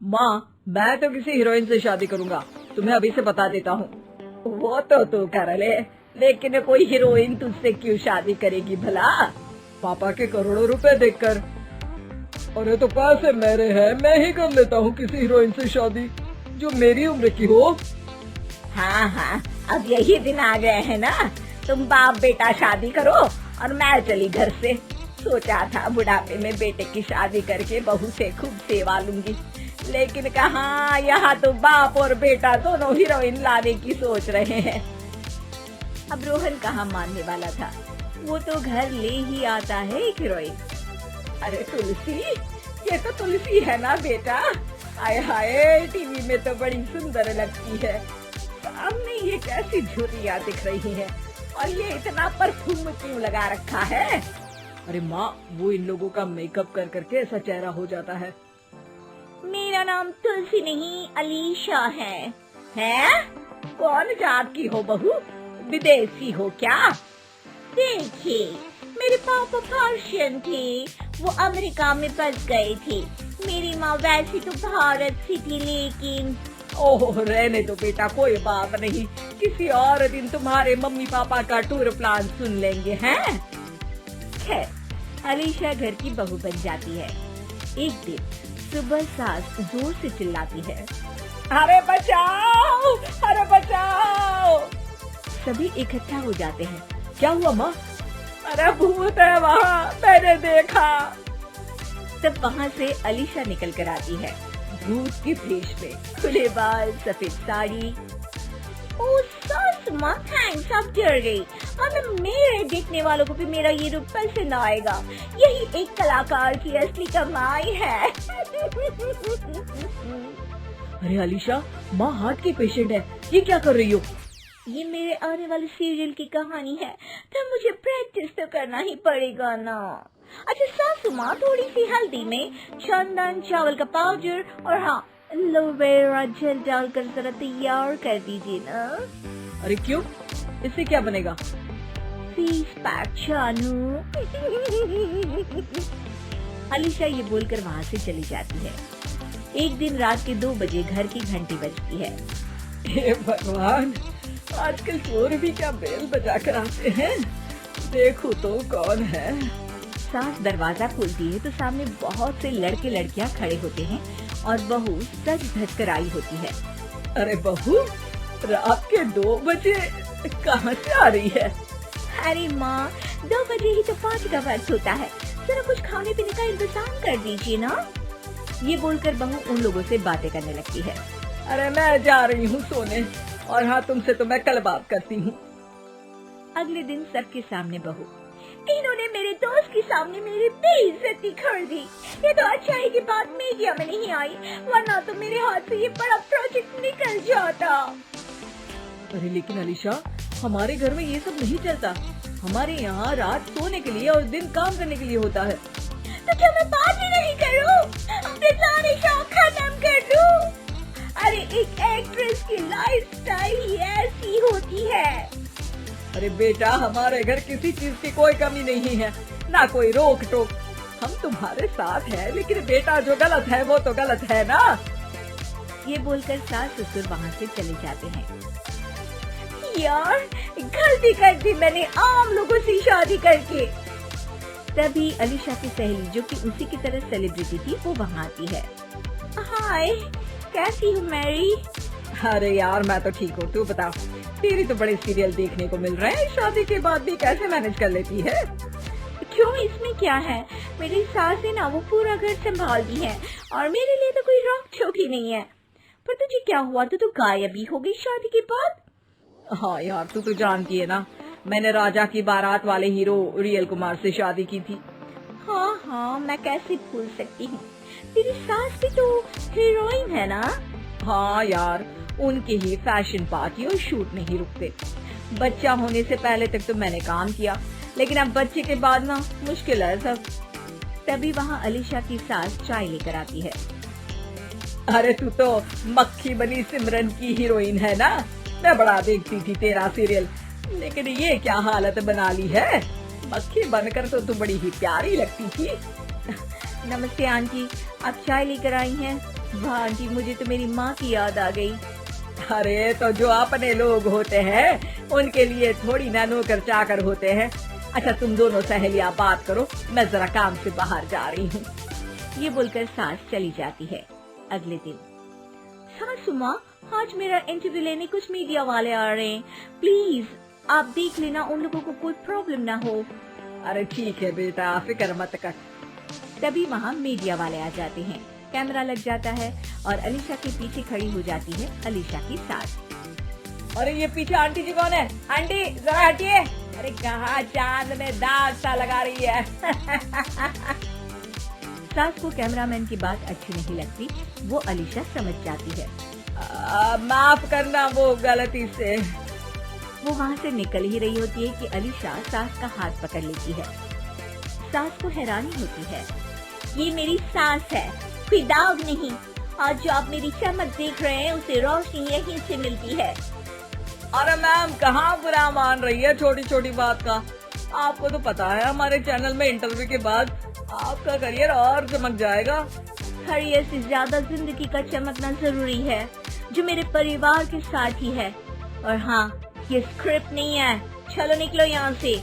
माँ, मैं तो किसी हीरोइन से शादी करूंगा, तुम्हें अभी से बता देता हूँ। वो तो तू कर ले, लेकिन कोई हीरोइन तुझसे क्यों शादी करेगी भला? पापा के करोड़ों रुपए देखकर। अरे तो पैसे मेरे हैं, मैं ही कर लेता हूँ किसी हीरोइन से शादी जो मेरी उम्र की हो। हाँ हाँ, अब यही दिन आ गए हैं ना, तुम बाप बेटा शादी करो और मैं चली घर से। सोचा था बुढ़ापे में बेटे की शादी करके बहू से खूब सेवा लूंगी, लेकिन कहाँ, यहाँ तो बाप और बेटा दोनों हीरोइन लाने की सोच रहे हैं। अब रोहन कहाँ मानने वाला था, वो तो घर ले ही आता है एक हीरोइन। अरे तुलसी, ये तो तुलसी है ना बेटा? आय हाय, टीवी में तो बड़ी सुंदर लगती है, सामने ये कैसी झुर्रियाँ दिख रही है, और ये इतना परफ्यूम क्यों लगा रखा है? अरे माँ, वो इन लोगों का मेकअप कर करके ऐसा चेहरा हो जाता है। मेरा नाम तुलसी नहीं अलीशा है। हैं? कौन जात की हो बहू? विदेशी हो क्या? देखिए, मेरे पापा पर्शियन थे, वो अमेरिका में बस गए थे। मेरी माँ वैसे तो भारत से थी, लेकिन ओह, रहने दो बेटा, कोई बात नहीं, किसी और दिन तुम्हारे मम्मी पापा का टूर प्लान सुन लेंगे हैं। खैर, अलीशा घर की बहू बन जाती है। एक दिन सुबह सास जोर से चिल्लाती है, अरे बचाओ, अरे बचाओ। सभी इकट्ठा हो जाते हैं। क्या हुआ माँ? अरे भूत है वहाँ, मैंने देखा। तब वहाँ से अलीशा निकल कर आती है, भूत की भेष में, खुले बाल, सफेद साड़ी। ओ सास माँ, थैंक्स, आप डर गई। अब मेरे देखने वालों को भी मेरा ये रूप पसंद आएगा। यही एक कलाकार की असली कमाई है। अरे अलीशा, माँ हार्ट की पेशेंट है, ये क्या कर रही हो? ये मेरे आने वाले सीरियल की कहानी है, तो मुझे प्रैक्टिस तो करना ही पड़ेगा ना। अच्छा सासू माँ, थोड़ी सी हल्दी में चंदन, चावल का पाउडर और हाँ, एलोवेरा जेल डालकर जरा तैयार कर दीजिए ना। अरे क्यों, इससे क्या बनेगा? फीस पैक जानू। अलीशा ये बोलकर वहाँ से चली जाती है। एक दिन रात के 2 बजे घर की घंटी बजती है। हे भगवान, आजकल चोर भी क्या बेल बजा कर आते हैं। देखो तो कौन है। सास दरवाजा खोलती है तो सामने बहुत से लड़के लड़कियां खड़े होते हैं और बहू सज धज कर आई होती है। अरे बहू, रात के 2 बजे कहाँ से आ रही है? अरे माँ, 2 बजे ही तो 5 का वक्त होता है, जरा कुछ खाने पीने का इंतजाम कर दीजिए ना। ये बोलकर बहू उन लोगों से बातें करने लगती है। अरे मैं जा रही हूँ सोने, और हाँ, तुमसे तो मैं कल बात करती हूँ। अगले दिन सबके सामने बहू, इन्होंने मेरे दोस्त के सामने मेरी बेइज्जती कर दी। ये तो अच्छा है कि बात मीडिया में नहीं आई, वरना तो मेरे हाथ से ये बड़ा प्रोजेक्ट निकल जाता। अरे लेकिन अलीशा, हमारे घर में ये सब नहीं चलता। हमारे यहाँ रात सोने के लिए और दिन काम करने के लिए होता है। तो क्या मैं बात ही नहीं करूँ? अपने सारे शौक खत्म कर दूँ? अरे एक एक्ट्रेस की लाइफस्टाइल ही ऐसी होती है। अरे बेटा, हमारे घर किसी चीज की कोई कमी नहीं है, ना कोई रोक टोक। हम तुम्हारे साथ हैं, लेकिन बेटा जो गलत है वो तो गलत है ना। ये बोलकर सास ससुर वहाँ से चले जाते हैं। यार, गलती कर दी मैंने आम लोगों से शादी करके। तभी अलीशा की सहेली, जो कि उसी की तरह सेलिब्रिटी थी, वो वहाँ आती है। हाय, कैसी हो मैरी? अरे यार, मैं तो ठीक हूँ, तू बता, तेरी तो बड़े सीरियल देखने को मिल रहे हैं, शादी के बाद भी कैसे मैनेज कर लेती है? क्यों, इसमें क्या है? मेरी सास है ना, वो पूरा घर संभालती है और मेरे लिए तो कोई रोक टोक ही नहीं है। पर तुझे क्या हुआ, तू तो गायब ही हो गई शादी के बाद। हाँ यार, तू तो जानती है ना, मैंने राजा की बारात वाले हीरो रियल कुमार से शादी की थी। हाँ हाँ, मैं कैसे भूल सकती हूँ, तेरी सास भी तो हीरोइन है ना। हाँ यार, उनके ही फैशन पार्टी और शूट नहीं रुकते। बच्चा होने से पहले तक तो मैंने काम किया, लेकिन अब बच्चे के बाद ना मुश्किल है सब। तभी वहाँ अलीशा की सास चाय लेकर आती है। अरे तू तो मक्खी बनी सिमरन की हीरोइन है ना, मैं बड़ा देखती थी तेरा सीरियल, लेकिन ये क्या हालत बना ली है। मक्खी बनकर तो तू बड़ी ही प्यारी लगती थी। नमस्ते आंटी, आप चाय लेकर आई हैं? वाह आंटी, मुझे तो मेरी माँ की याद आ गई। अरे तो जो अपने लोग होते हैं उनके लिए थोड़ी ना नौकर चाकर होते हैं। अच्छा तुम दोनों सहेलियां बात करो, मैं जरा काम से बाहर जा रही हूँ। ये बोलकर सास चली जाती है। अगले दिन, सासू माँ, आज मेरा इंटरव्यू लेने कुछ मीडिया वाले आ रहे हैं, प्लीज आप देख लेना उन लोगों को कोई प्रॉब्लम ना हो। अरे ठीक है बेटा, फिक्र मत कर। तभी वहाँ मीडिया वाले आ जाते हैं। कैमरा लग जाता है और अलीशा के पीछे खड़ी हो जाती है अलीशा की सास। अरे ये पीछे आंटी जी कौन है? आंटी जरा हटिए। अरे कहाँ चांद में दाग सा लगा रही है। सास को कैमरामैन की बात अच्छी नहीं लगती, वो अलीशा समझ जाती है। माफ करना वो गलती से। वो वहाँ से निकल ही रही होती है कि अलीशा सास का हाथ पकड़ लेती है। सास को हैरानी होती है, ये मेरी सास है, कोई दाग नहीं। आज जो आप मेरी चमक देख रहे हैं उसे रोशनी यहीं से मिलती है। अरे मैम कहाँ बुरा मान रही है छोटी छोटी बात का। आपको तो पता है हमारे चैनल में इंटरव्यू के बाद आपका करियर और चमक जाएगा। करियर से ज्यादा जिंदगी का चमकना जरूरी है, जो मेरे परिवार के साथ ही है। और हाँ, ये स्क्रिप्ट नहीं है, चलो निकलो यहाँ से।